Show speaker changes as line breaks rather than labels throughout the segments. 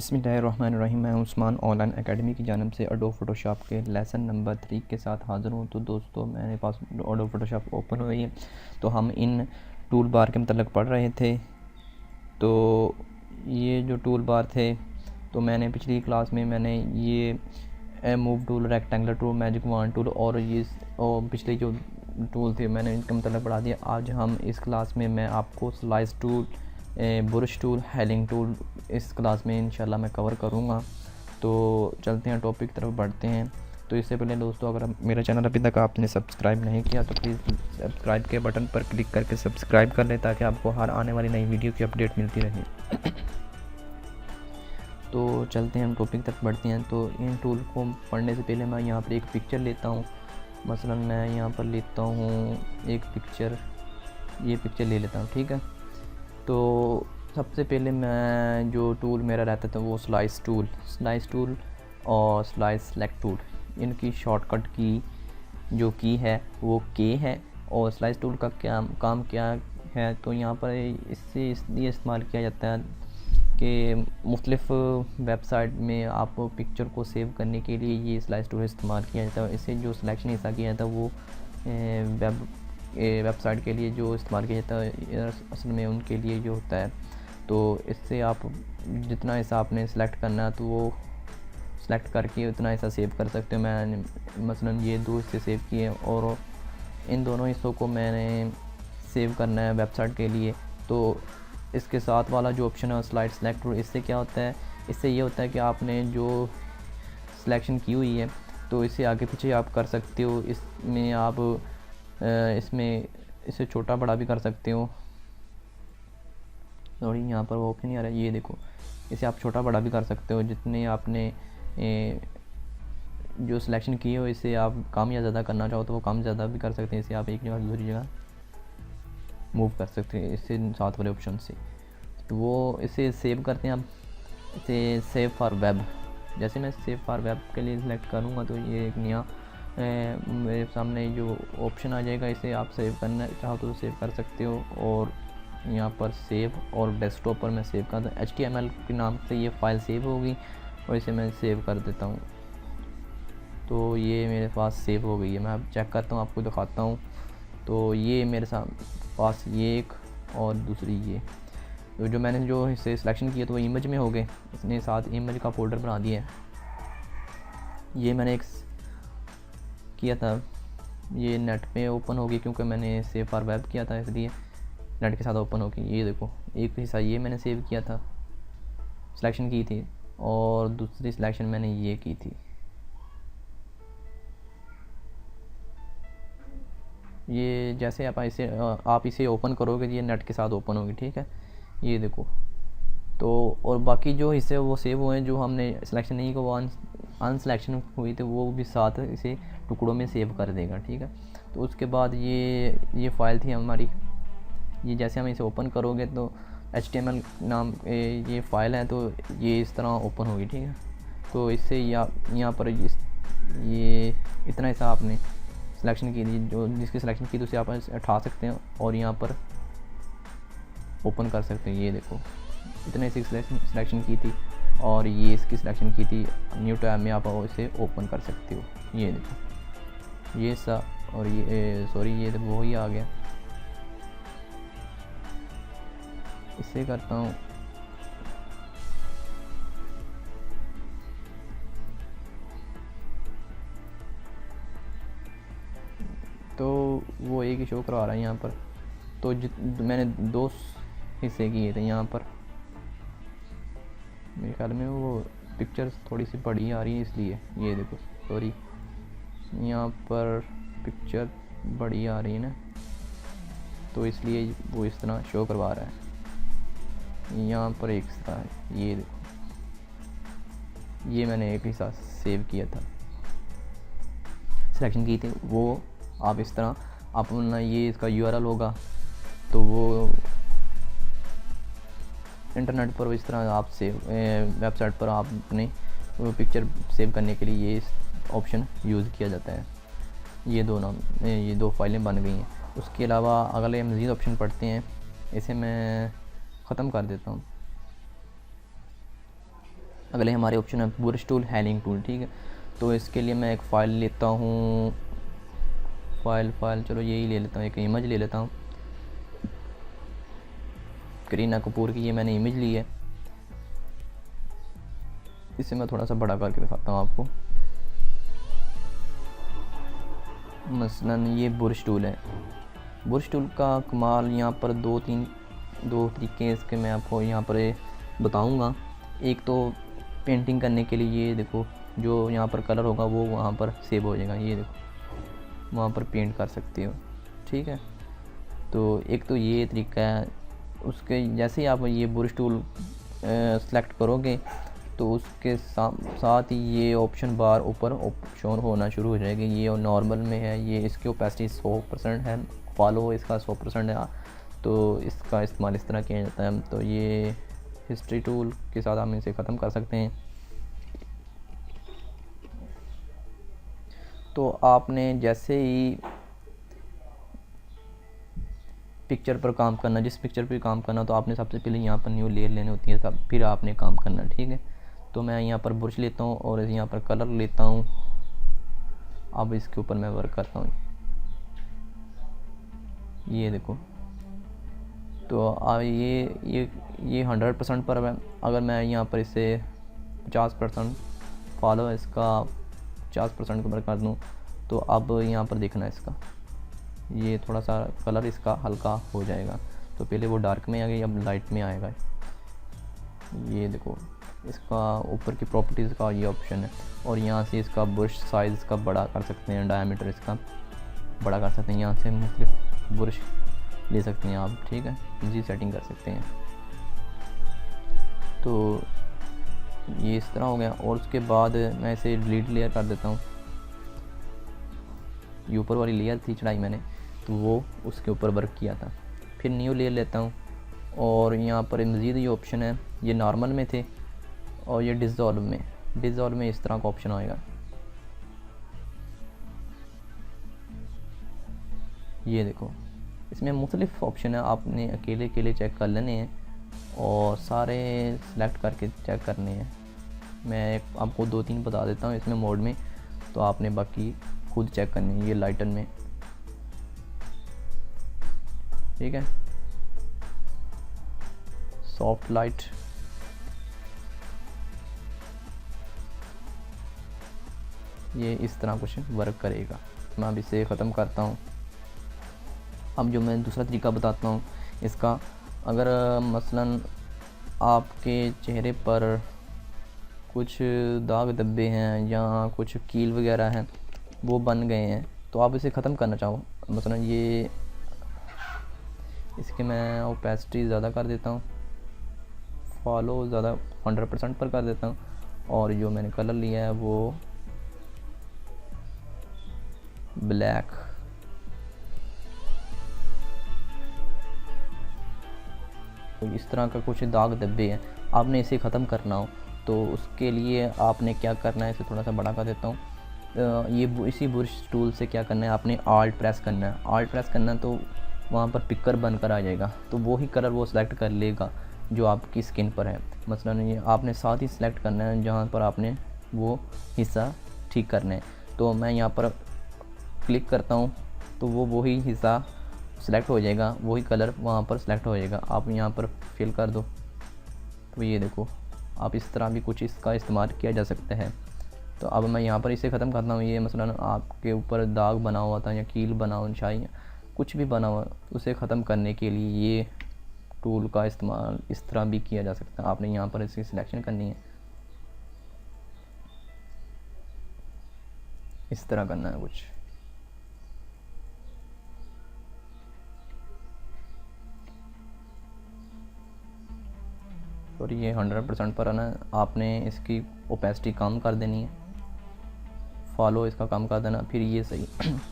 बिस्मिल्लाहिर्रहमानिर्रहीम। मैं Usman online academy की जानिब से एडोब फ़ोटोशॉप के लेसन नंबर 3 के साथ हाज़िर हूँ। तो दोस्तों, मेरे पास एडोब फ़ोटोशॉप ओपन हुई है, तो हम इन टूल बार के मतलब पढ़ रहे थे। तो ये जो टूल बार थे, तो मैंने पिछली क्लास में मैंने ये move tool, rectangular tool, magic wand tool और पिछले जो टूल थे मैंने इनका मतलब पढ़ा दिया। आज हम इस क्लास में मैं आपको slice tool, brush tool, hailing tool इस क्लास में इंशाल्लाह मैं कवर करूँगा। तो चलते हैं, टॉपिक की तरफ बढ़ते हैं। तो इससे पहले दोस्तों, अगर मेरा चैनल अभी तक आपने सब्सक्राइब नहीं किया तो प्लीज़ सब्सक्राइब के बटन पर क्लिक करके सब्सक्राइब कर लें, ताकि आपको हर आने वाली नई वीडियो की अपडेट मिलती रहे। तो चलते हैं, हम टॉपिक तक बढ़ते हैं। तो इन टूल को पढ़ने से पहले मैं यहाँ पर एक पिक्चर लेता हूँ। मसलन मैं यहाँ पर लेता हूँ एक पिक्चर, ये पिक्चर ले लेता हूँ, ठीक है। तो सबसे पहले मैं जो टूल मेरा रहता था वो स्लाइस टूल और स्लाइस सेलेक्ट टूल, इनकी शॉर्टकट की जो की है वो के है। और स्लाइस टूल का क्या काम क्या है, तो यहाँ पर इससे इसलिए इस्तेमाल किया जाता है कि मुख्तलिफ़ वेबसाइट में आप पिक्चर को सेव करने के लिए ये स्लाइस टूल इस्तेमाल किया जाता है। इससे जो सिलेक्शन हिस्सा किया जाता है वो वेबसाइट के लिए जो इस्तेमाल किया जाता है, असल में उनके लिए जो होता है। तो इससे आप जितना हिस्सा आपने सेलेक्ट करना है तो वो सेलेक्ट करके उतना हिस्सा सेव कर सकते हो। मैंने मसलन ये 2 हिस्से सेव किए और इन दोनों हिस्सों को मैंने सेव करना है वेबसाइट के लिए। तो इसके साथ वाला जो ऑप्शन है स्लाइड सेलेक्ट, इससे क्या होता है, इससे ये होता है कि आपने जो सिलेक्शन की हुई है तो इसे आगे पीछे आप कर सकते हो। इसमें आप इसमें इसे छोटा बड़ा भी कर सकते हो। सॉरी, यहाँ पर वो ऑप्शन नहीं आ रहा है, ये देखो, इसे आप छोटा बड़ा भी कर सकते हो। जितने आपने जो सिलेक्शन की हो, इसे आप कम या ज़्यादा करना चाहो तो वो कम ज़्यादा भी कर सकते हैं। इसे आप एक जगह से दूसरी जगह मूव कर सकते हैं इससे साथ वाले ऑप्शन से। तो वो इसे सेव करते हैं आप, इसे सेव फॉर वेब। जैसे मैं सेव फॉर वेब के लिए सिलेक्ट करूँगा तो ये एक नया मेरे सामने जो ऑप्शन आ जाएगा। इसे आप सेव करना चाहो तो सेव कर सकते हो। और यहाँ पर सेव और डेस्कटॉप पर मैं सेव करता हूँ, HTML के नाम से ये फ़ाइल सेव होगी और इसे मैं सेव कर देता हूँ। तो ये मेरे पास सेव हो गई है। मैं अब चेक करता हूँ, आपको दिखाता हूँ। तो ये मेरे पास ये एक और दूसरी ये तो जो मैंने जो हिस्से सिलेक्शन किए तो वो इमेज में हो गए, इसने साथ इमेज का फोल्डर बना दिया है। ये मैंने एक किया था, ये नेट पे ओपन होगी क्योंकि मैंने सेव फॉर वेब किया था, इसलिए नेट के साथ ओपन होगी। ये देखो, एक हिस्सा ये मैंने सेव किया था, सिलेक्शन की थी, और दूसरी सिलेक्शन मैंने ये की थी। ये जैसे आप इसे ओपन करोगे ये नेट के साथ ओपन होगी, ठीक है। ये देखो, तो और बाकी जो हिस्से वो सेव हुए हैं, जो हमने सिलेक्शन नहीं को वो अनसिलेक्शन हुई थी, वो भी साथ इसे टुकड़ों में सेव कर देगा, ठीक है। तो उसके बाद ये फ़ाइल थी हमारी, ये जैसे हम इसे ओपन करोगे तो HTML नाम ये फ़ाइल है, तो ये इस तरह ओपन होगी, ठीक है। तो इससे यहाँ पर ये इतना हिस्सा आपने सिलेक्शन की थी, जो जिसकी सिलेक्शन की तो उसे आप उठा सकते हैं और यहाँ पर ओपन कर सकते हैं। ये देखो, इतने से सिलेक्शन की थी और ये इसकी सिलेक्शन की थी। न्यू टैब में आप इसे ओपन कर सकते हो। ये देखो, ये सा, और ये सॉरी, ये तो वो ही आ गया। इससे करता हूँ, तो वो एक ही शो करवा रहा है यहाँ पर। तो मैंने 2 हिस्से किए थे यहाँ पर। मेरे ख्याल में वो पिक्चर्स थोड़ी सी बड़ी आ रही है, इसलिए ये देखो, सॉरी, यहाँ पर पिक्चर बड़ी आ रही है ना, तो इसलिए वो इस तरह शो करवा रहा है। यहाँ पर एक हिस्सा है, ये देखो, ये मैंने एक हिस्सा सेव किया था, सिलेक्शन की थी। वो आप इस तरह अपना, ये इसका URL होगा, तो वो इंटरनेट पर इस तरह आप वेबसाइट पर आप अपने पिक्चर सेव करने के लिए ये ऑप्शन यूज़ किया जाता है। ये 2 फाइलें बन गई हैं। उसके अलावा अगले मज़ीद ऑप्शन पढ़ते हैं, इसे मैं ख़त्म कर देता हूँ। अगले हमारे ऑप्शन है ब्रश टूल, हेलिंग टूल। ठीक है, तो इसके लिए मैं एक फ़ाइल लेता हूँ, फ़ाइल चलो यही ले लेता हूँ, एक इमेज ले लेता हूँ करीना कपूर की। ये मैंने इमेज ली है, इसे मैं थोड़ा सा बड़ा करके दिखाता हूँ आपको। मसलन ये ब्रश टूल है। ब्रश टूल का कमाल यहाँ पर दो तरीके इसके मैं आपको यहाँ पर बताऊँगा। एक तो पेंटिंग करने के लिए, ये देखो जो यहाँ पर कलर होगा वो वहाँ पर सेव हो जाएगा, ये देखो वहाँ पर पेंट कर सकते हो। ठीक है, तो एक तो ये तरीका है। उसके जैसे ही आप ये ब्रश टूल सेलेक्ट करोगे तो उसके साथ ही ये ऑप्शन बार ऊपर ऑप्शन होना शुरू हो जाएगी। ये नॉर्मल में है, ये इसकी ओपेसिटी 100% है, फॉलो इसका 100% है, तो इसका इस्तेमाल इस तरह किया जाता है। तो ये हिस्ट्री टूल के साथ हम इसे ख़त्म कर सकते हैं। तो आपने जैसे ही पिक्चर पर काम करना, जिस पिक्चर पर काम करना, तो आपने सबसे पहले यहाँ पर न्यू लेयर लेनी होती है, तब फिर आपने काम करना। ठीक है, तो मैं यहाँ पर ब्रश लेता हूँ और यहाँ पर कलर लेता हूँ। अब इसके ऊपर मैं वर्क करता हूँ, ये देखो। तो ये 100% पर है। अगर मैं यहाँ पर इसे 50% फॉलो इसका 50% पर कर दूँ तो अब यहाँ पर देखना इसका, ये थोड़ा सा कलर इसका हल्का हो जाएगा। तो पहले वो डार्क में आ गई, अब लाइट में आएगा। ये देखो इसका ऊपर की प्रॉपर्टीज़ का ये ऑप्शन है, और यहाँ से इसका ब्रश साइज़ का बड़ा कर सकते हैं, डायमीटर इसका बड़ा कर सकते हैं। यहाँ से मुख्तलिफ ब्रश ले सकते हैं आप। ठीक है, इजी सेटिंग कर सकते हैं। तो ये इस तरह हो गया, और उसके बाद मैं इसे डिलीट लेयर कर देता हूँ। ये ऊपर वाली लेयर थी चढ़ाई मैंने, तो वो उसके ऊपर वर्क किया था। फिर न्यू लेयर लेता हूँ, और यहाँ पर मज़ीद ये ऑप्शन है, ये नॉर्मल में थे और ये डिज़ॉल्व में इस तरह का ऑप्शन आएगा। ये देखो इसमें मुख्तलिफ ऑप्शन है, आपने अकेले चेक कर लेने हैं और सारे सेलेक्ट करके चेक करने हैं। मैं आपको 2-3 बता देता हूँ इसमें मोड में, तो आपने बाकी खुद चेक करनी है। ये लाइटन में, ठीक है, सॉफ्ट लाइट, ये इस तरह कुछ वर्क करेगा। मैं अब इसे ख़त्म करता हूँ। अब जो मैं दूसरा तरीका बताता हूँ इसका, अगर मसलन आपके चेहरे पर कुछ दाग धब्बे हैं या कुछ कील वगैरह हैं, वो बन गए हैं, तो आप इसे ख़त्म करना चाहो, मसलन ये इसके मैं ओपेसिटी ज़्यादा कर देता हूँ, फॉलो ज़्यादा 100% पर कर देता हूँ, और जो मैंने कलर लिया है वो ब्लैक। तो इस तरह का कुछ दाग धब्बे हैं, आपने इसे ख़त्म करना हो तो उसके लिए आपने क्या करना है, इसे थोड़ा सा बड़ा कर देता हूँ। ये इसी ब्रश टूल से क्या करना है, आपने आल्ट प्रेस करना है। आल्ट प्रेस करना है तो वहाँ पर पिकर बनकर आ जाएगा, तो वो ही कलर वो सिलेक्ट कर लेगा जो आपकी स्किन पर है। मसलन ये आपने साथ ही सिलेक्ट करना है जहाँ पर आपने वो हिस्सा ठीक करना है। तो मैं यहाँ पर क्लिक करता हूँ तो वो वही हिस्सा सेलेक्ट हो जाएगा, वही कलर वहाँ पर सेलेक्ट हो जाएगा। आप यहाँ पर फिल कर दो, तो ये देखो आप इस तरह भी कुछ इसका इस्तेमाल किया जा सकता है। तो अब मैं यहाँ पर इसे ख़त्म करता हूँ। ये मसलन आपके ऊपर दाग बना हुआ था या कील बना हुआ, निशानी कुछ भी बना हुआ, उसे ख़त्म करने के लिए ये टूल का इस्तेमाल इस तरह भी किया जा सकता है। आपने यहाँ पर इसकी सिलेक्शन करनी है, इस तरह करना है कुछ। और ये 100% पर है ना, आपने इसकी ओपेसिटी कम कर देनी है, फॉलो इसका कम कर देना, फिर ये सही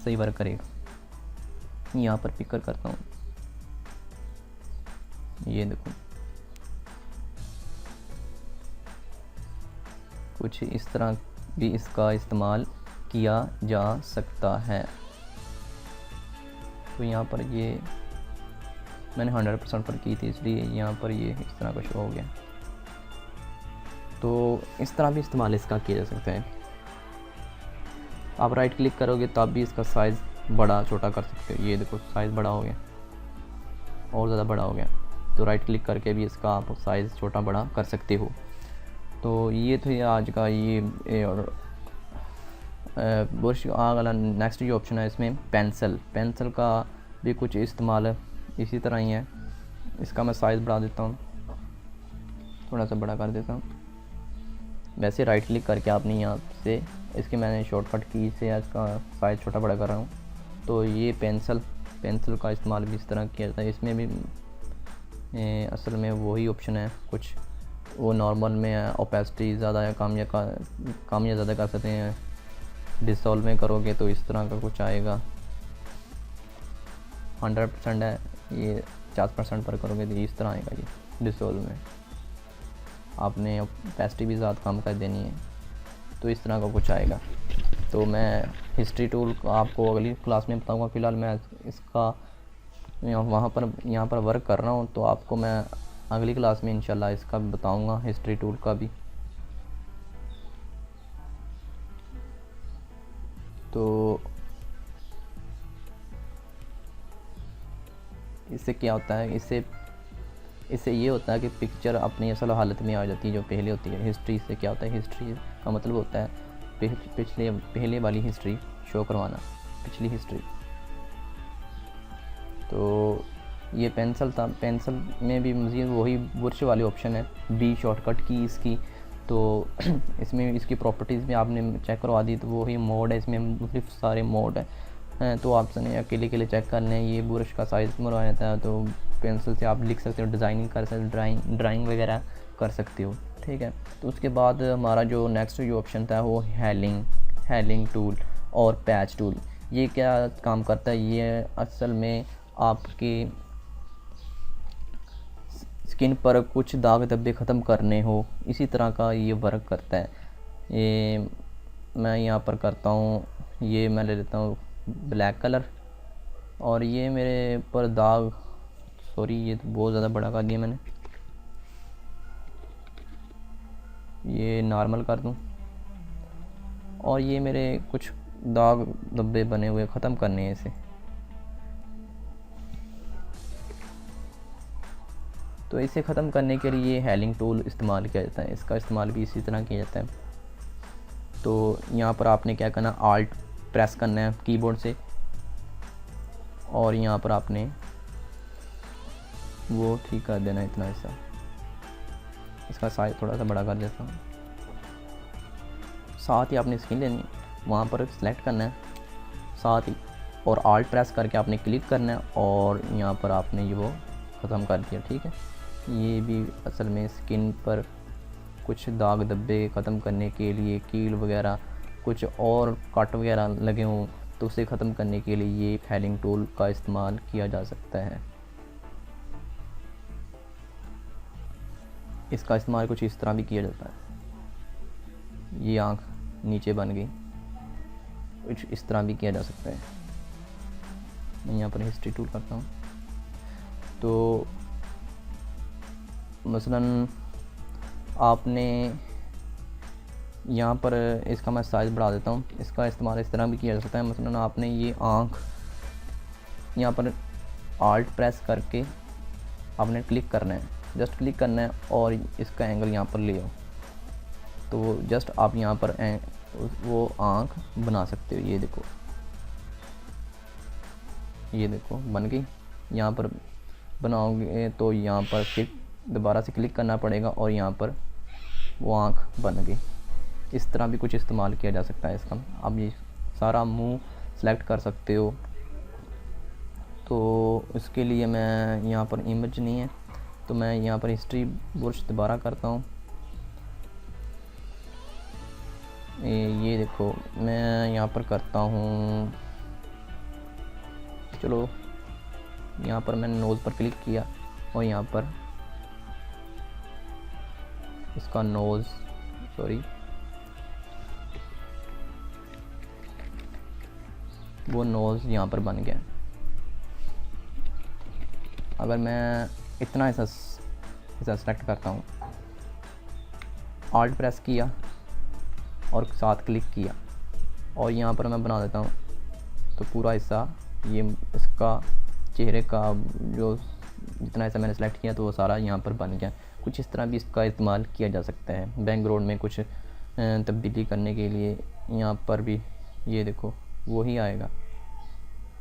सही वर्क करेगा। यहाँ पर पिकर करता हूँ, ये देखो कुछ इस तरह भी इसका इस्तेमाल किया जा सकता है। तो यहाँ पर ये मैंने 100% पर की थी, इसलिए यहाँ पर ये इस तरह का शो हो गया। तो इस तरह भी इस्तेमाल इसका किया जा सकता है। आप राइट क्लिक करोगे तब भी इसका साइज़ बड़ा छोटा कर सकते हो। ये देखो साइज़ बड़ा हो गया और ज़्यादा बड़ा हो गया, तो राइट क्लिक करके भी इसका आप साइज़ छोटा बड़ा कर सकते हो। तो ये तो आज का ये और बुरश अगला नेक्स्ट जो ऑप्शन है इसमें पेंसिल का भी कुछ इस्तेमाल इसी तरह ही है। इसका मैं साइज़ बढ़ा देता हूँ, थोड़ा सा बड़ा कर देता हूँ। वैसे राइट क्लिक करके आपने यहाँ से इसके मैंने शॉर्टकट की से इसका साइज़ छोटा बड़ा कर रहा हूँ। तो ये पेंसिल का इस्तेमाल भी इस तरह किया जाता है। इसमें भी असल में वही ऑप्शन है, कुछ वो नॉर्मल में है, ओपेसिटी ज़्यादा है, कम या ज़्यादा कर सकते हैं। डिसॉल्व में करोगे तो इस तरह का कुछ आएगा। 100% है, ये 50% पर करोगे तो इस तरह आएगा। ये डिसॉल्व में आपने ओपेसिटी भी ज़्यादा कम कर देनी है, तो इस तरह का कुछ आएगा। तो मैं हिस्ट्री टूल आपको अगली क्लास में बताऊंगा। फ़िलहाल मैं इसका यहाँ पर वर्क कर रहा हूँ, तो आपको मैं अगली क्लास में इंशाल्लाह इसका बताऊंगा, हिस्ट्री टूल का भी। तो इससे क्या होता है, इससे ये होता है कि पिक्चर अपनी असल हालत में आ जाती है जो पहले होती है। हिस्ट्री से क्या होता है, हिस्ट्री का मतलब होता है पहले वाली हिस्ट्री शो करवाना, पिछली हिस्ट्री। तो ये पेंसिल में भी मज़ीद वही बुरश वाले ऑप्शन है, बी शॉर्टकट की इसकी। तो इसमें इसकी प्रॉपर्टीज़ भी आपने चेक करवा दी, तो वही मोड है, इसमें मुख्तलिफ सारे मोड हैं। तो आपने अकेले चेक करने हैं। ये बुरश का साइज़ मरवा जाता है, तो पेंसिल से आप लिख सकते हो, डिज़ाइनिंग कर सकते हो, ड्राइंग वगैरह कर सकते हो, ठीक है। तो उसके बाद हमारा जो नेक्स्ट जो ऑप्शन था वो हेलिंग टूल और पैच टूल। ये क्या काम करता है, ये असल में आपके स्किन पर कुछ दाग धब्बे ख़त्म करने हो, इसी तरह का ये वर्क करता है। ये मैं यहाँ पर करता हूँ, ये मैं ले लेता हूँ ब्लैक कलर, और ये मेरे पर दाग, सॉरी ये तो बहुत ज़्यादा बड़ा कर दिया मैंने, ये नॉर्मल कर दूँ। और ये मेरे कुछ दाग धब्बे बने हुए ख़त्म करने हैं इसे। तो इसे ख़त्म करने के लिए हेलिंग टूल इस्तेमाल किया जाता है। इसका इस्तेमाल भी इसी तरह किया जाता है। तो यहाँ पर आपने क्या करना, आल्ट प्रेस करना है कीबोर्ड से, और यहाँ पर आपने वो ठीक कर देना इतना हिस्सा। इसका साइज थोड़ा सा बड़ा कर देता हूँ। साथ ही आपने स्क्रीन लेनी, वहाँ पर सेलेक्ट करना है साथ ही, और आल्ट प्रेस करके आपने क्लिक करना है, और यहाँ पर आपने ये वो ख़त्म कर दिया, ठीक है। ये भी असल में स्किन पर कुछ दाग धब्बे ख़त्म करने के लिए, कील वगैरह कुछ और कट वगैरह लगे हों, तो उसे ख़त्म करने के लिए ये हेलिंग टूल का इस्तेमाल किया जा सकता है। इसका इस्तेमाल कुछ इस तरह भी किया जाता है। ये आँख नीचे बन गई, कुछ इस तरह भी किया जा सकता है। मैं यहाँ पर हिस्ट्री टूल करता हूँ। तो मसलन आपने यहाँ पर इसका मैं साइज़ बढ़ा देता हूँ। इसका इस्तेमाल इस तरह भी किया जा सकता है। मसलन आपने ये आँख यहाँ पर आल्ट प्रेस करके आपने क्लिक करना है, जस्ट क्लिक करना है, और इसका एंगल यहाँ पर ले आओ, तो जस्ट आप यहाँ पर वो आँख बना सकते हो। ये देखो बन गई। यहाँ पर बनाओगे तो यहाँ पर फिर दोबारा से क्लिक करना पड़ेगा, और यहाँ पर वो आँख बन गई। इस तरह भी कुछ इस्तेमाल किया जा सकता है इसका। आप ये सारा मुंह सेलेक्ट कर सकते हो। तो इसके लिए मैं यहाँ पर इमेज नहीं है, तो मैं यहाँ पर हिस्ट्री बुरश दोबारा करता हूँ। ये देखो मैं यहाँ पर करता हूँ, चलो यहाँ पर मैंने नोज़ पर क्लिक किया, और यहाँ पर इसका नोज़, सॉरी वो नोज़ यहाँ पर बन गया। अगर मैं इतना हिस्सा सेलेक्ट करता हूँ, आल्ट प्रेस किया और साथ क्लिक किया और यहाँ पर मैं बना देता हूँ। तो पूरा हिस्सा ये इसका चेहरे का जो जितना हिस्सा मैंने सेलेक्ट किया तो वो सारा यहाँ पर बन गया। कुछ इस तरह भी इसका इस्तेमाल किया जा सकता है बैकग्राउंड में कुछ तब्दीली करने के लिए। यहाँ पर भी ये देखो वही आएगा,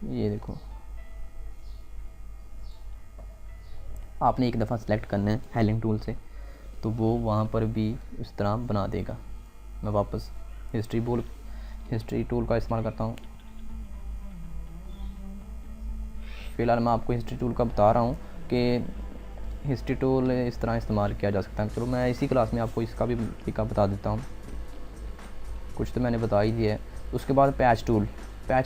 ये देखो आपने एक दफ़ा सेलेक्ट करना है हाइलाइटिंग टूल से तो वो वहाँ पर भी इस तरह बना देगा। मैं वापस हिस्ट्री टूल का इस्तेमाल करता हूँ। फ़िलहाल मैं आपको हिस्ट्री टूल का बता रहा हूँ कि हिस्ट्री टूल इस तरह इस्तेमाल किया जा सकता है। चलो मैं इसी क्लास में आपको इसका भी तरीका बता देता हूँ। कुछ तो मैंने बता ही दिया है। उसके बाद पैच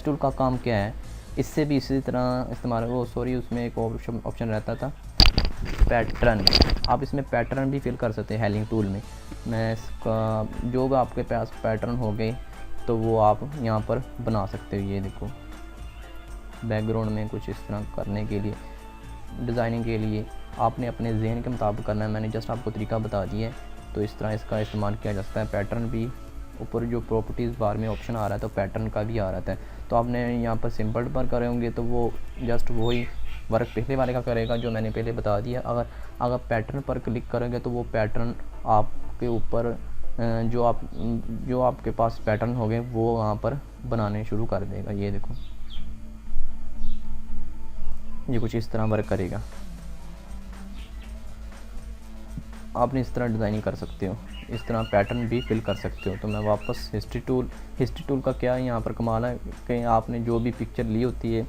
टूल का काम क्या है, इससे भी इसी तरह इस्तेमाल उसमें एक ऑप्शन रहता था पैटर्न। आप इसमें पैटर्न भी फिल कर सकते हैं हाइलाइटिंग टूल में। मैं इसका जो भी आपके पास पैटर्न हो गए तो वो आप यहाँ पर बना सकते हो। ये देखो बैकग्राउंड में कुछ इस तरह करने के लिए, डिज़ाइनिंग के लिए आपने अपने जहन के मुताबिक करना है। मैंने जस्ट आपको तरीका बता दिया है। तो इस तरह इसका इस्तेमाल किया जा सकता है। पैटर्न भी ऊपर जो प्रॉपर्टीज़ बार में ऑप्शन आ रहा है तो पैटर्न का भी आ रहा है। तो आपने यहाँ पर सिंपल पर करेंगे तो वो जस्ट वही वर्क पहले वाले का करेगा जो मैंने पहले बता दिया। अगर पैटर्न पर क्लिक करेंगे तो वो पैटर्न आपके ऊपर जो आपके पास पैटर्न हो गए वो वहाँ पर बनाने शुरू कर देगा। ये देखो ये कुछ इस तरह वर्क करेगा। आपने इस तरह डिज़ाइनिंग कर सकते हो, इस तरह पैटर्न भी फिल कर सकते हो। तो मैं वापस हिस्ट्री टूल का क्या यहाँ पर कमाल है कि आपने जो भी पिक्चर ली होती है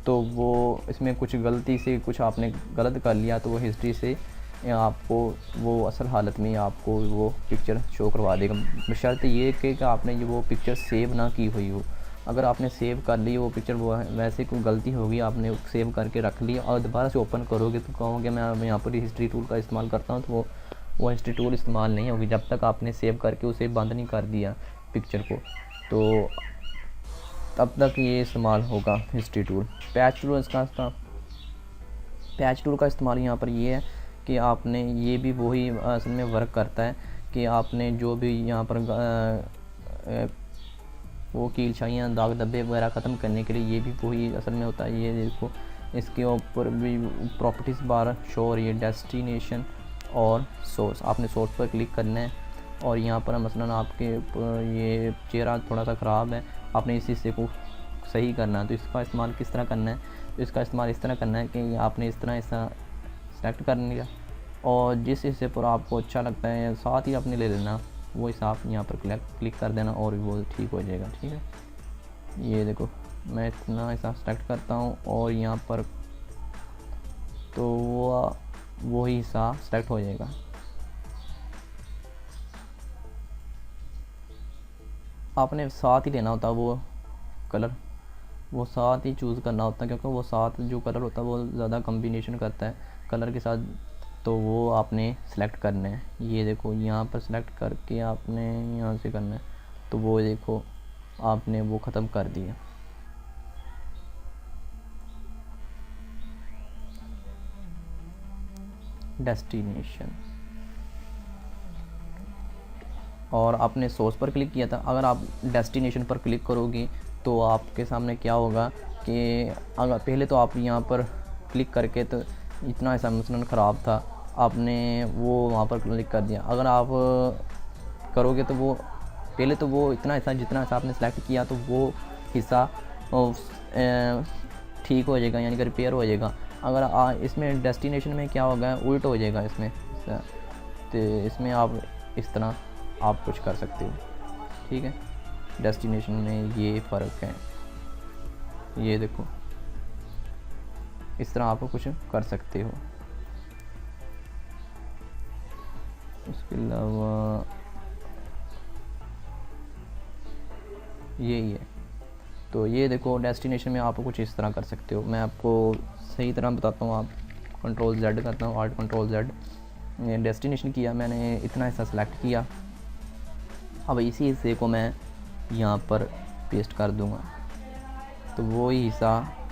तो वो इसमें कुछ गलती से कुछ आपने गलत कर लिया तो वो हिस्ट्री से आपको वो असल हालत में आपको वो पिक्चर शो करवा देगा। बशर्ते ये कि आपने वो पिक्चर सेव ना की हुई हो। अगर आपने सेव कर ली वो पिक्चर, वो वैसे कोई गलती होगी आपने सेव करके रख लिया और दोबारा से ओपन करोगे तो कहोगे मैं यहाँ पर हिस्ट्री टूल का इस्तेमाल करता हूँ, तो वो हिस्ट्री टूल इस्तेमाल नहीं होगी जब तक आपने सेव करके उसे बंद नहीं कर दिया पिक्चर को। तो तब तक ये इस्तेमाल होगा हिस्ट्री टूल। पैच टूल का इस्तेमाल यहाँ पर ये है कि आपने ये भी वही असल में वर्क करता है कि आपने जो भी यहाँ पर वो कील शाइयाँ दाग धब्बे वगैरह ख़त्म करने के लिए ये भी वही असल में होता है। ये देखो इसके ऊपर भी प्रॉपर्टीज़ बार शो हो रही है, डेस्टिनेशन और सोर्स। आपने सोर्स पर क्लिक करना है और यहाँ पर मसलन आपके ये चेहरा थोड़ा सा ख़राब है, आपने इस हिस्से को सही करना है। तो इसका इस्तेमाल किस तरह करना है, तो इसका इस्तेमाल इस तरह करना है कि आपने इस तरह ऐसा सेलेक्ट कर लिया और जिस हिस्से पर आपको अच्छा लगता है साथ ही आपने ले लेना, वो हिस्सा आप यहाँ पर क्लिक कर देना और वो ठीक हो जाएगा। ठीक है, ये देखो मैं इतना ऐसा सेलेक्ट करता हूँ और यहाँ पर तो वो हिस्सा सेलेक्ट हो जाएगा। आपने साथ ही लेना होता वो कलर, वो साथ ही चूज़ करना होता है क्योंकि वो साथ जो कलर होता है वो ज़्यादा कॉम्बिनेशन करता है कलर के साथ। तो वो आपने सेलेक्ट करना है। ये देखो यहाँ पर सेलेक्ट करके आपने यहाँ से करना है तो वो देखो आपने वो ख़त्म कर दिया। डेस्टिनेशन और आपने सोर्स पर क्लिक किया था। अगर आप डेस्टिनेशन पर क्लिक करोगे तो आपके सामने क्या होगा कि अगर पहले तो आप यहाँ पर क्लिक करके तो इतना ऐसा मसलन ख़राब था, आपने वो वहाँ पर क्लिक कर दिया। अगर आप करोगे तो वो पहले तो वो इतना ऐसा जितना ऐसा आपने सेलेक्ट किया तो वो हिस्सा ठीक हो जाएगा, यानी कि रिपेयर हो जाएगा। अगर इसमें डेस्टिनेशन में क्या होगा, उल्ट हो जाएगा इसमें। तो इसमें आप इस तरह आप कुछ कर सकते हो। ठीक है, डेस्टिनेशन में ये फ़र्क है। ये देखो इस तरह आप कुछ कर सकते हो। उसके अलावा यही है। तो ये देखो डेस्टिनेशन में आप कुछ इस तरह कर सकते हो। मैं आपको सही तरह बताता हूँ। आप कंट्रोल Z करता हूँ, आल्ट कंट्रोल Z, डेस्टिनेशन किया मैंने, इतना हिस्सा सेलेक्ट किया। अब इसी हिस्से को मैं यहाँ पर पेस्ट कर दूँगा तो वो ही हिस्सा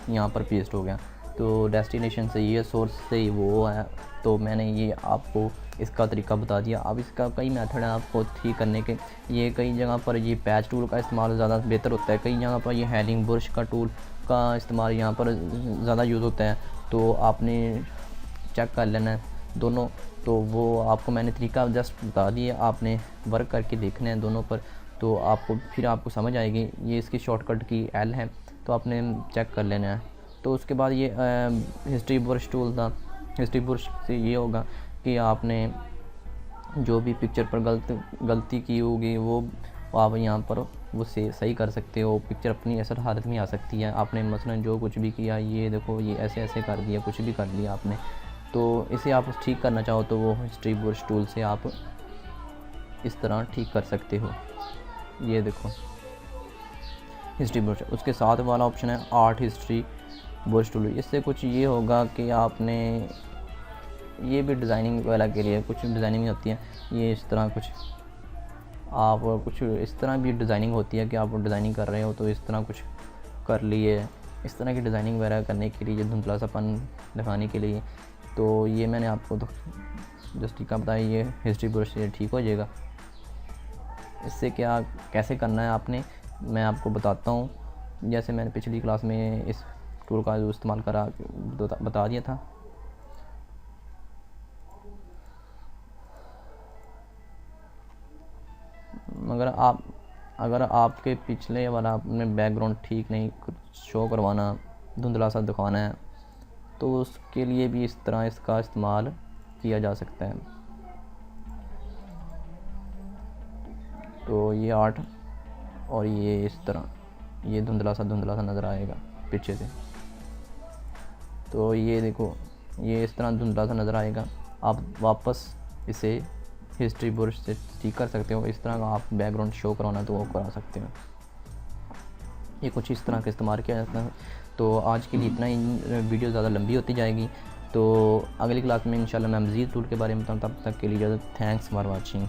यहाँ पर पेस्ट हो गया। तो डेस्टिनेशन से ये, सोर्स से वो है। तो मैंने ये आपको इसका तरीका बता दिया। अब इसका कई मेथड हैं आपको ठीक करने के। ये कई जगह पर ये पैच टूल का इस्तेमाल ज़्यादा बेहतर होता है, कई जगह पर ये हेलिंग ब्रश का टूल का इस्तेमाल यहाँ पर ज़्यादा यूज़ होता है। तो आपने चेक कर लेना है दोनों। तो वो आपको मैंने तरीका जस्ट बता दिया, आपने वर्क करके देखना है दोनों पर, तो आपको फिर आपको समझ आएगी। ये इसकी शॉर्टकट की एल है, तो आपने चेक कर लेना है। तो उसके बाद ये हिस्ट्री ब्रश टूल था। हिस्ट्री ब्रश से ये होगा कि आपने जो भी पिक्चर पर गलती की होगी वो आप यहाँ पर वो से सही कर सकते हो। पिक्चर अपनी असर हालत में आ सकती है। आपने मसलन जो कुछ भी किया, ये देखो ये ऐसे ऐसे कर दिया, कुछ भी कर लिया आपने, तो इसे आप ठीक करना चाहो तो वो हिस्ट्री ब्रश टूल से आप इस तरह ठीक कर सकते हो। ये देखो हिस्ट्री ब्रश। उसके साथ वाला ऑप्शन है आर्ट हिस्ट्री ब्रश टूल। इससे कुछ ये होगा कि आपने ये भी डिज़ाइनिंग वगैरह के लिए कुछ डिज़ाइनिंग होती है। ये इस तरह कुछ आप कुछ इस तरह भी डिज़ाइनिंग होती है कि आप डिज़ाइनिंग कर रहे हो तो इस तरह कुछ कर लिए, इस तरह की डिज़ाइनिंग वगैरह करने के लिए, धुंधला सापन दिखाने के लिए। तो ये मैंने आपको तो जस्ट टीका बताया, ये हिस्ट्री ब्रश से ठीक हो जाएगा। इससे क्या कैसे करना है आपने, मैं आपको बताता हूँ। जैसे मैंने पिछली क्लास में इस टूल का जो इस्तेमाल करा बता दिया था। मगर अगर आपके पिछले वाला आपने बैकग्राउंड ठीक नहीं शो करवाना, धुंधला सा दिखाना है, तो उसके लिए भी इस तरह इसका इस्तेमाल किया जा सकता है। तो ये आर्ट और ये इस तरह ये धुंधला सा नज़र आएगा पीछे से। तो ये देखो ये इस तरह धुंधला सा नज़र आएगा। आप वापस इसे हिस्ट्री ब्रश से ठीक कर सकते हो। इस तरह का आप बैकग्राउंड शो कराना तो वो करा सकते हो। ये कुछ इस तरह का इस्तेमाल किया जाता है। तो आज के लिए इतना ही, वीडियो ज़्यादा लंबी होती जाएगी। तो अगली क्लास में इंशाल्लाह मैं मज़ीद टूल के बारे में बताऊँ। तब तक के लिए इजाज़त। Thanks for watching.